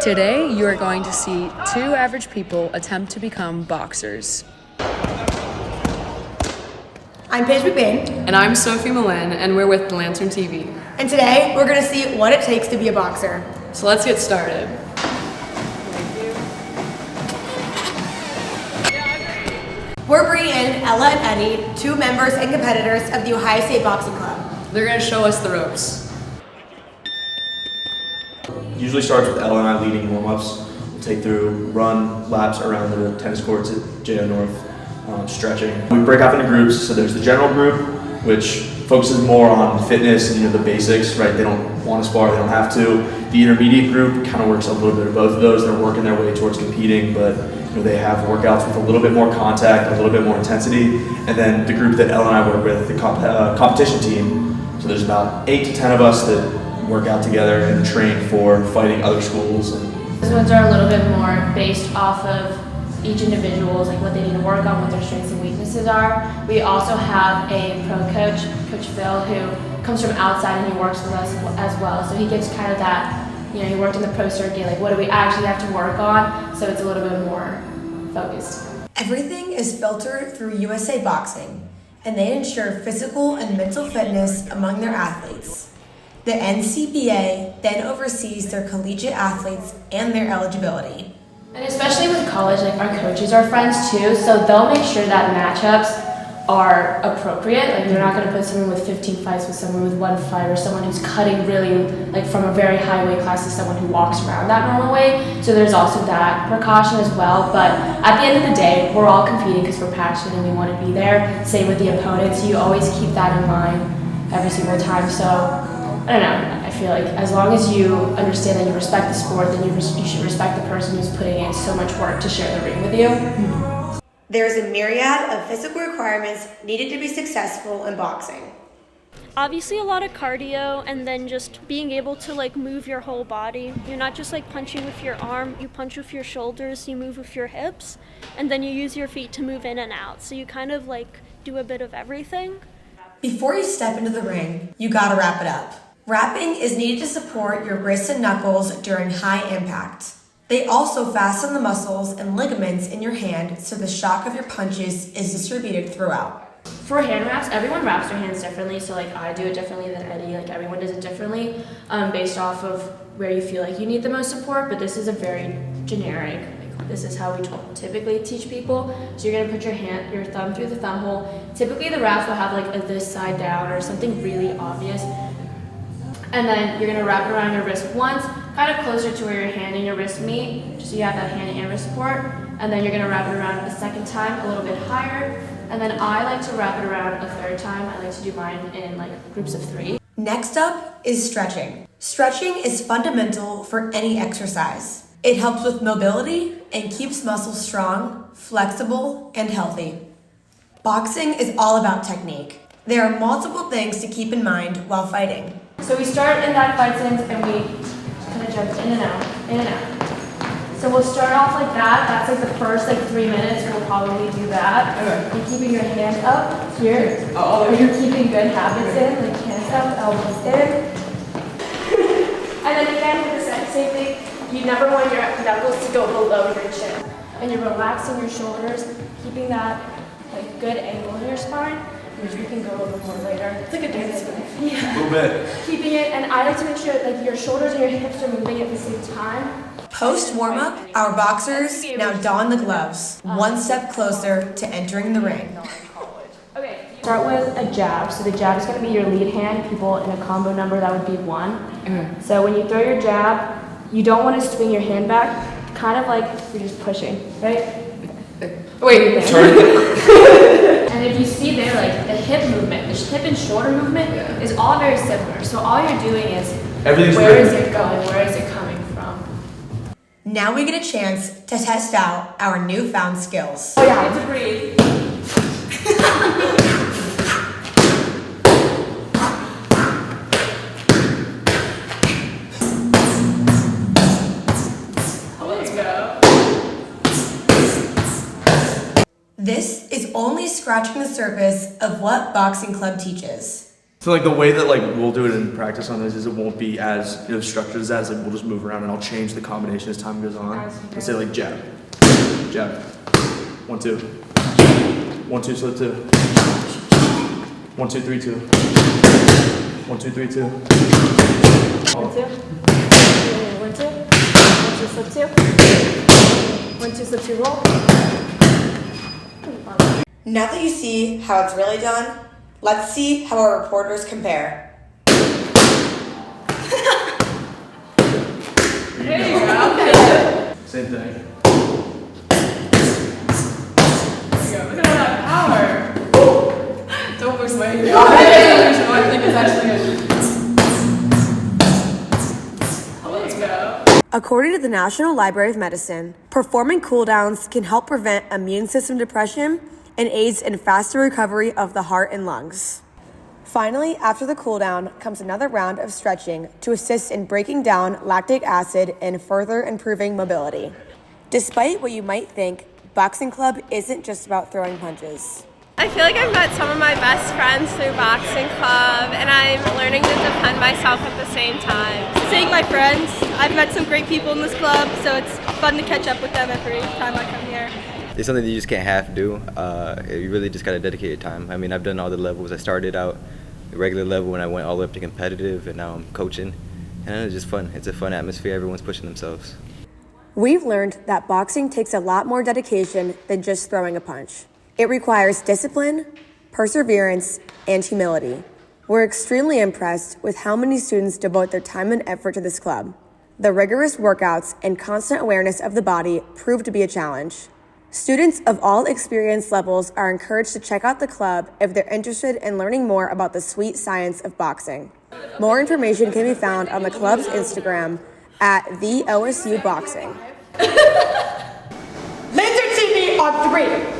Today, you are going to see two average people attempt to become boxers. I'm Paige McBane. And I'm Sophie Malynn, and we're with Lantern TV. And today, we're going to see what it takes to be a boxer. So let's get started. We're bringing in Ella and Eddie, two members and competitors of the Ohio State Boxing Club. They're going to show us the ropes. Usually starts with Ella and I leading warm-ups. We'll take through run laps around the tennis courts at JO North, stretching. We break off into groups. So there's the general group, which focuses more on fitness and the basics, right? They don't want to spar, they don't have to. The intermediate group kind of works a little bit of both of those. They're working their way towards competing, but they have workouts with a little bit more contact, a little bit more intensity. And then the group that Ella and I work with, the competition team. So there's about 8 to 10 of us that work out together and train for fighting other schools. Those ones are a little bit more based off of each individual's, like what they need to work on, what their strengths and weaknesses are. We also have a pro coach, Coach Phil, who comes from outside and he works with us as well. So he gives kind of that, he worked in the pro circuit, like what do we actually have to work on? So it's a little bit more focused. Everything is filtered through USA Boxing, and they ensure physical and mental fitness among their athletes. The NCAA then oversees their collegiate athletes and their eligibility. And especially with college, like our coaches are friends too, so they'll make sure that matchups are appropriate. Like they're not going to put someone with 15 fights with someone with 1 fight, or someone who's cutting really like from a very high weight class to someone who walks around that normal weight. So there's also that precaution as well. But at the end of the day, we're all competing because we're passionate and we want to be there. Same with the opponents. So you always keep that in mind every single time. So I don't know, I feel like as long as you understand that you respect the sport, then you should respect the person who's putting in so much work to share the ring with you. There is a myriad of physical requirements needed to be successful in boxing. Obviously a lot of cardio, and then just being able to move your whole body. You're not just punching with your arm, you punch with your shoulders, you move with your hips, and then you use your feet to move in and out. So you kind of do a bit of everything. Before you step into the ring, you gotta wrap it up. Wrapping is needed to support your wrists and knuckles during high impact. They also fasten the muscles and ligaments in your hand so the shock of your punches is distributed throughout. For hand wraps, everyone wraps their hands differently, so I do it differently than Eddie, everyone does it differently based off of where you feel like you need the most support, but this is a very generic, this is how we typically teach people. So you're gonna put your thumb through the thumb hole. Typically the wraps will have a this side down or something really obvious. And then you're going to wrap it around your wrist once, kind of closer to where your hand and your wrist meet, just so you have that hand and wrist support. And then you're going to wrap it around a second time, a little bit higher. And then I like to wrap it around a third time. I like to do mine in groups of 3. Next up is stretching. Stretching is fundamental for any exercise. It helps with mobility and keeps muscles strong, flexible, and healthy. Boxing is all about technique. There are multiple things to keep in mind while fighting. So we start in that fight stance and we kind of jump in and out, in and out. So we'll start off like that. That's the first 3 minutes. We'll probably do that. Okay. You're keeping your hands up here. Are you keeping good habits in? Hands up, elbows in. And then again, with the same thing, you never want your knuckles to go below your chin. And you're relaxing your shoulders, keeping that good angle in your spine. Which we can go over more later. It's like a dance move. Yeah. A little bit. Keeping it, and I like to make sure your shoulders and your hips are moving at the same time. Post warm-up, our boxers now don the gloves, one step closer to entering the ring. Okay, start with a jab. So the jab is going to be your lead hand. People in a combo number, that would be 1. So when you throw your jab, you don't want to swing your hand back, kind of like you're just pushing, right? Wait, And if you see there, the hip movement, the hip and shoulder movement is all very similar. So all you're doing is, where is it going? Where is it coming from? Now we get a chance to test out our newfound skills. Oh yeah, I have to breathe. This is only scratching the surface of what Boxing Club teaches. So like the way that like we'll do it in practice on this is it won't be as structured as that. Like we'll just move around and I'll change the combination as time goes on. Let's say like jab, jab, 1, 2, 1, 2, slip 2, 1, 2, 3, 2, 1, 2, 3, 2. 1, 2. 1, 2. 1, 2, slip 2. 1, 2, slip 2, roll. Now that you see how it's really done, let's see how our reporters compare. There you go. Same thing. Look at that power. Don't push away. I think it's actually good. Let's go. According to the National Library of Medicine, performing cooldowns can help prevent immune system depression and aids in faster recovery of the heart and lungs. Finally, after the cooldown comes another round of stretching to assist in breaking down lactic acid and further improving mobility. Despite what you might think, boxing club isn't just about throwing punches. I feel like I've met some of my best friends through boxing club, and I'm learning to defend myself at the same time. Seeing my friends, I've met some great people in this club, so it's fun to catch up with them every time I come here. It's something that you just can't half do. You really just gotta dedicate your time. I mean, I've done all the levels. I started out the regular level when I went all the way up to competitive, and now I'm coaching. And it's just fun. It's a fun atmosphere. Everyone's pushing themselves. We've learned that boxing takes a lot more dedication than just throwing a punch. It requires discipline, perseverance, and humility. We're extremely impressed with how many students devote their time and effort to this club. The rigorous workouts and constant awareness of the body prove to be a challenge. Students of all experience levels are encouraged to check out the club if they're interested in learning more about the sweet science of boxing. More information can be found on the club's Instagram at the OSU Boxing. Laser TV on 3.